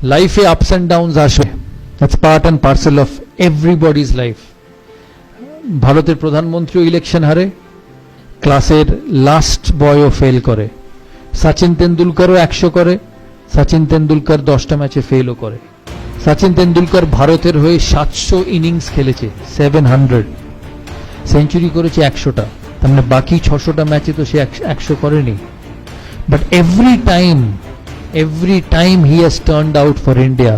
লাইফে ups and downs আসবে, that's part and parcel of everybody's life. ভারতের প্রধানমন্ত্রীও election হারে, ক্লাসের লাস্ট বয়ও ফেল করে, সচিন তেন্ডুলকরও 100 করে, সচিন তেন্ডুলকর 10টা ম্যাচে ফেলও করে। সচিন তেন্ডুলকর ভারতের হয়ে 700 ইনিংস খেলেছে, 700 সেঞ্চুরি করেছে 100টা, তার মানে বাকি 600টা ম্যাচে তো সে 100 করেনি। But every time he has turned out for India,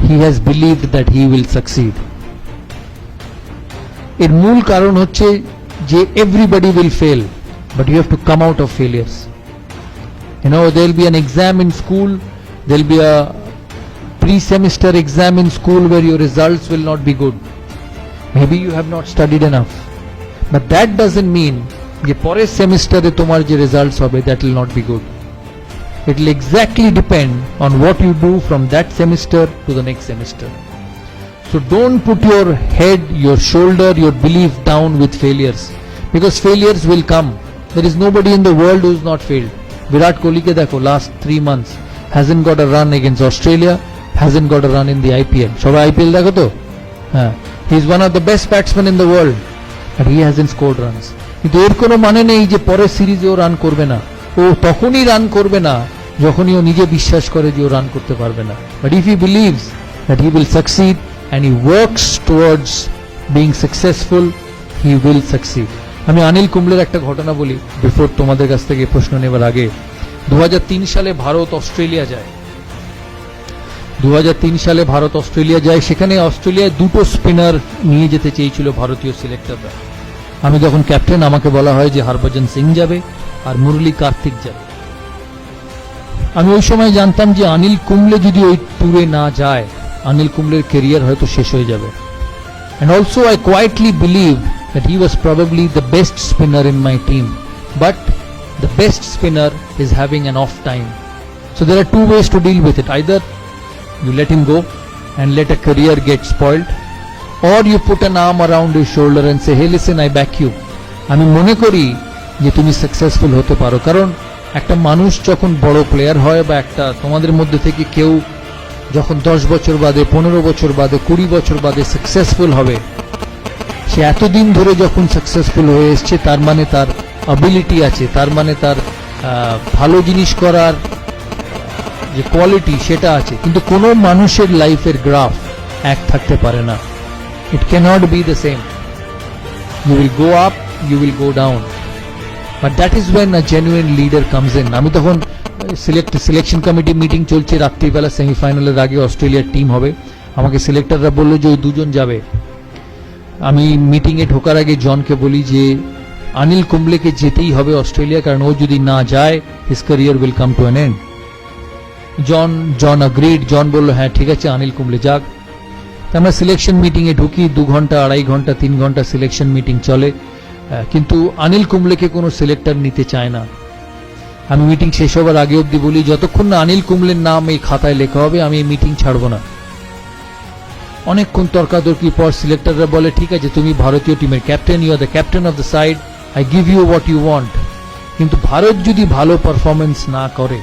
he has believed that he will succeed. এর মূল কারণ হচ্ছে যে everybody will fail, but you have to come out of failures. You know, there will be an exam in school, there will be a pre-semester exam in school where your results will not be good. Maybe you have not studied enough, but that doesn't mean যে পরের সেমিস্টারে তোমার যে results হবে that will not be good. It will exactly depend on what you do from that semester to the next semester. So don't put your head, your shoulder, your belief down with failures, because failures will come. There is nobody in the world who is not failed. Virat Kohli ke dekho, last 3 months hasn't got a run against Australia, hasn't got a run in the IPL. Shobai IPL dekho to? He is one of the best batsmen in the world, but he hasn't scored runs. কিন্তু এর কোনো মানে নেই যে পরের সিরিজে ও run করবে না। ও তখনই রান করবে না যখনই ও নিজে বিশ্বাস করে যে ও রান করতে পারবে না। But if he believes that he will succeed and he works towards being successful, he will succeed. আমি অনিল কুম্বলের একটা ঘটনা বলি বিফোর তোমাদের কাছ থেকে প্রশ্ন নেবার আগে। 2003 সালে ভারত অস্ট্রেলিয়া যায়। 2003 সালে ভারত অস্ট্রেলিয়া যায়, সেখানে অস্ট্রেলিয়ায় 2টো স্পিনার নিয়ে যেতে চেয়েছিল ভারতীয় সিলেক্টররা। আমি যখন ক্যাপ্টেন আমাকে বলা হয় যে হরভজন সিং যাবে আর মুরলী কার্তিক যাবে। আমি ওই সময় জানতাম যে অনিল কুম্বলে যদি ওই ট্যুরে না যায়, অনিল কুম্বলের ক্যারিয়ার হয়তো শেষ হয়ে যাবে। And also I quietly believed that he was probably the best spinner in my team, but the best spinner is having an off time. So there are two ways to deal with it. Either you let him go and let a career get spoiled, or you put an arm around his shoulder and say, hey listen, I back you. আমি মনে করি যে তুমি successful হতে পারো, কারণ একটা মানুষ যখন বড় প্লেয়ার হয় বা একটা তোমাদের মধ্যে থেকে কেউ যখন 10 বছর বাদে, 15 বছর বাদে, 20 বছর বাদে সাকসেসফুল হবে, সে এতদিন ধরে যখন সাকসেসফুল হয়ে এসছে তার মানে তার অ্যাবিলিটি আছে, তার মানে তার ভালো জিনিস করার যে কোয়ালিটি সেটা আছে। কিন্তু কোনো মানুষের লাইফের গ্রাফ এক থাকতে পারে না। It cannot be the same. You will go up, you will go down. But that is when a genuine leader comes in. আমি তখন সিলেকশন কমিটি মিটিং চলছে, রাত্রিবেলা সেমিফাইনালের আগে অস্ট্রেলিয়ার টিম হবে। আমাকে সিলেক্টররা বললো যে ওই 2 জন যাবে। আমি মিটিংয়ে ঢোকার আগে জনকে বলি যে অনিল কুম্বলেকে যেতেই হবে অস্ট্রেলিয়া, কারণ ও যদি না যায় his career will come to an end. John agreed. John বললো হ্যাঁ ঠিক আছে অনিল কুম্বলে যাক। আমরা সিলেকশন মিটিংয়ে ঢুকি, 2 ঘন্টা, 2.5 ঘন্টা, 3 ঘন্টা সিলেকশন মিটিং চলে, কিন্তু অনিল কুম্বলেকে কোনো সিলেক্টর নিতে চায় না। আমি মিটিং শেষ হবার আগে অবধি বলি যতক্ষণ না অনিল কুম্বলের নাম এই খাতায় লেখা হবে আমি এই মিটিং ছাড়বো না। অনেকক্ষণ তর্কাতর্কির পর সিলেক্টররা বলে ঠিক আছে তুমি ভারতীয় টিমের captain, you are the captain of the side, I give you what you want. কিন্তু ভারত যদি ভালো পারফরমেন্স না করে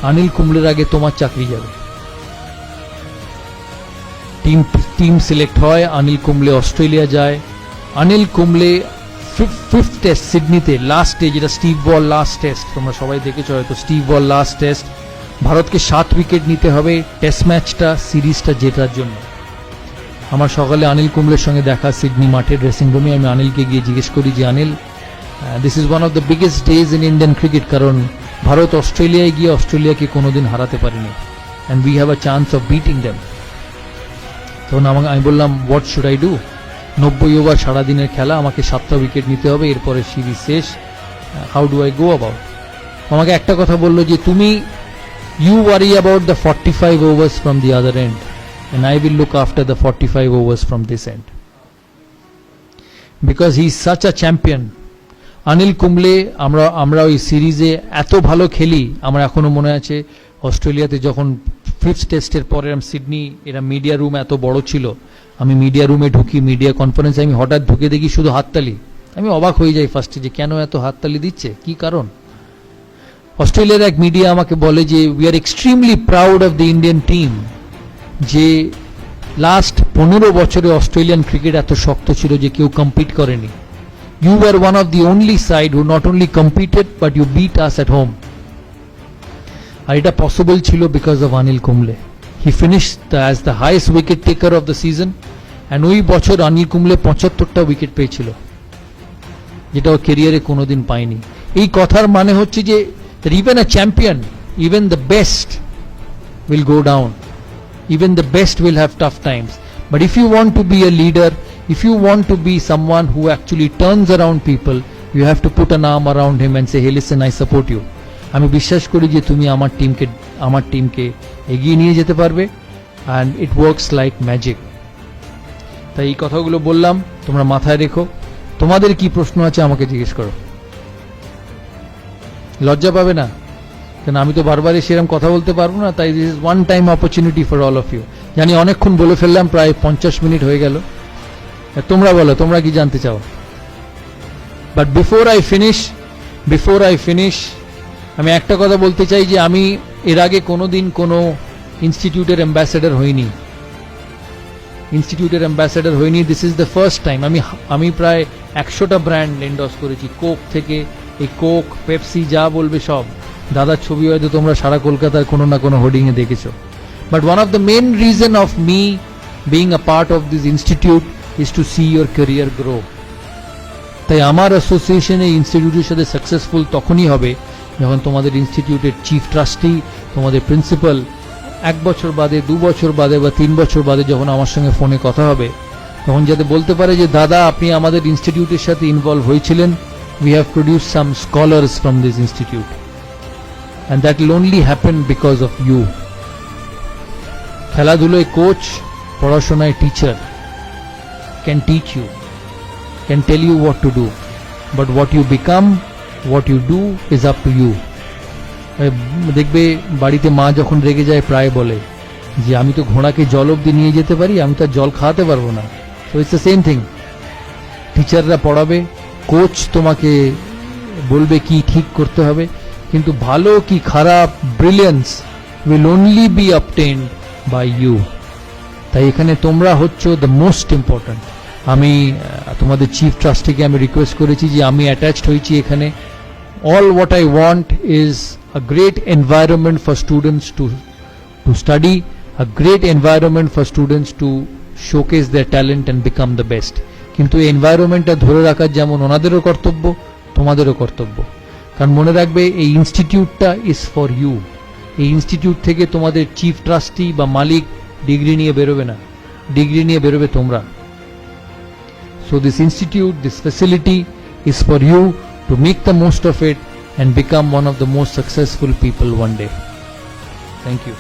অনিল কুম্বলের আগে তোমার চাকরি যাবে। টিম সিলেক্ট হয়, অনিল কুম্বলে অস্ট্রেলিয়া যায়। অনিল কুম্বলে 5th টেস্ট সিডনিতে, লাস্টে, যেটা স্টিভ বল লাস্ট টেস্ট, তোমরা সবাই দেখেছো হয়তো, স্টিভ বল লাস্ট টেস্ট, ভারতকে 7 উইকেট নিতে হবে টেস্ট ম্যাচটা, সিরিজটা জেতার জন্য। আমার সকালে অনিল কুম্বলের সঙ্গে দেখা সিডনি মাঠের ড্রেসিং রুমে। আমি অনিলকে গিয়ে জিজ্ঞেস করি যে Anil, this is one of the biggest days in Indian cricket, কারণ ভারত অস্ট্রেলিয়ায় গিয়ে অস্ট্রেলিয়াকে কোনোদিন হারাতে পারেনি, and we have a chance of beating them. তখন আমি বললাম what should I do, 90 over সারাদিনের খেলা, আমাকে 7টা উইকেট নিতে হবে, এরপরে সিরিজ শেষ, how do I go about. আমাকে একটা কথা বললো যে তুমি you worry about the 45 overs from the other end and I will look after the 45 overs from this end, because he is such a champion. Anil Kumble আমরা ওই সিরিজে এত ভালো খেলি, আমার এখনো মনে আছে অস্ট্রেলিয়াতে যখন 5th টেস্টের পরে সিডনি, এরা মিডিয়া রুম এত বড় ছিল, আমি মিডিয়া রুমে ঢুকি, মিডিয়া কনফারেন্সে আমি হঠাৎ ঢুকে দেখি শুধু হাততালি। আমি অবাক হয়ে যাই ফার্স্টে যে কেন এত হাততালি দিচ্ছে, কি কারণ। অস্ট্রেলিয়ার এক মিডিয়া আমাকে বলে যে we are extremely proud of the Indian team, যে লাস্ট 15 বছরে অস্ট্রেলিয়ান ক্রিকেট এত শক্ত ছিল যে কেউ কম্পিট করেনি। You are one of the only side who not only competed but you beat us at home. আর এটা পসিবল ছিল because of Anil Kumble. He finished as the highest wicket taker of the season, and ওই বছর Anil Kumble 75টা wicket পেয়েছিল, যেটা ও কেরিয়ারে কোনোদিন পায়নি। এই কথার মানে হচ্ছে যে even a champion, even the best will go down, even the best will have tough times. But if you want to be a leader, if you want to be someone who actually turns around people, you have to put an arm around him and say, hey listen, I support you. আমি বিশ্বাস করি যে তুমি আমার টিমকে এগিয়ে নিয়ে যেতে পারবে, and it works like magic. তাই এই কথাগুলো বললাম, তোমরা মাথায় রেখো। তোমাদের কি প্রশ্ন আছে আমাকে জিজ্ঞেস করো, লজ্জা পাবে না, কেন আমি তো বারবারই সেরকম কথা বলতে পারবো না। তাই this is one time opportunity for all of you. জানি অনেকক্ষণ বলে ফেললাম, প্রায় 50 মিনিট হয়ে গেল। তোমরা বলো, তোমরা কি জানতে চাও? বাট বিফোর আই ফিনিশ আমি একটা কথা বলতে চাই যে আমি এর আগে কোনোদিন কোনো ইনস্টিটিউটের অ্যাম্বাসেডর হইনি। This is the first time. আমি প্রায় 100টা ব্র্যান্ড এন্ডোর্স করেছি, কোক থেকে, এই কোক, পেপসি, যা বলবে সব। দাদার ছবি হয়তো তোমরা সারা কলকাতার কোনো না কোনো হোর্ডিং এ দেখেছো। But one of the main reason of me being a part of this institute is to see your career grow. তাই আমার অ্যাসোসিয়েশন এই ইনস্টিটিউটের সাথে সাকসেসফুল তখনই হবে যখন তোমাদের ইনস্টিটিউটের চিফ ট্রাস্টি, তোমাদের প্রিন্সিপাল 1 বছর বাদে, 2 বছর বাদে বা 3 বছর বাদে যখন আমার সঙ্গে ফোনে কথা হবে, তখন যাতে বলতে পারে যে দাদা আপনি আমাদের ইনস্টিটিউটের সাথে ইনভলভ হয়েছিলেন, we have produced some scholars from this institute, and that will only happen because of you. খেলাধুলায় কোচ, পড়াশোনায় teacher can teach you, can tell you what to do, but what you become, what you do is up to you. দেখবে বাড়িতে মা যখন রেগে যায় প্রায় বলে যে আমি তো ঘোড়াকে জল অবধি নিয়ে যেতে পারি, আমি তো জল খাওয়াতে পারবো না। So it's the same thing. টিচাররা পড়াবে, কোচ তোমাকে বলবে কি ঠিক করতে হবে, কিন্তু ভালো কি খারাপ, brilliance will only be obtained by you. তাই এখানে তোমরা হচ্ছ দ্য মোস্ট ইম্পর্ট্যান্ট। আমি তোমাদের চিফ ট্রাস্টিকে আমি রিকোয়েস্ট করেছি যে আমি অ্যাটাচড হয়েছি এখানে। All what I want is a great environment for students to study, a great environment for students to showcase their talent and become the best. কিন্তু এই এনভায়রনমেন্টটা ধরে রাখার যেমন ওনাদেরও কর্তব্য, তোমাদেরও কর্তব্য। কারণ মনে রাখবে এই ইনস্টিটিউটটা ইজ ফর ইউ। এই ইনস্টিটিউট থেকে তোমাদের চিফ ট্রাস্টি বা মালিক ডিগ্রি নিয়ে বেরোবে না, ডিগ্রি নিয়ে বেরোবে তোমরা। So this institute, this facility is for you to make the most of it and become one of the most successful people one day. Thank you.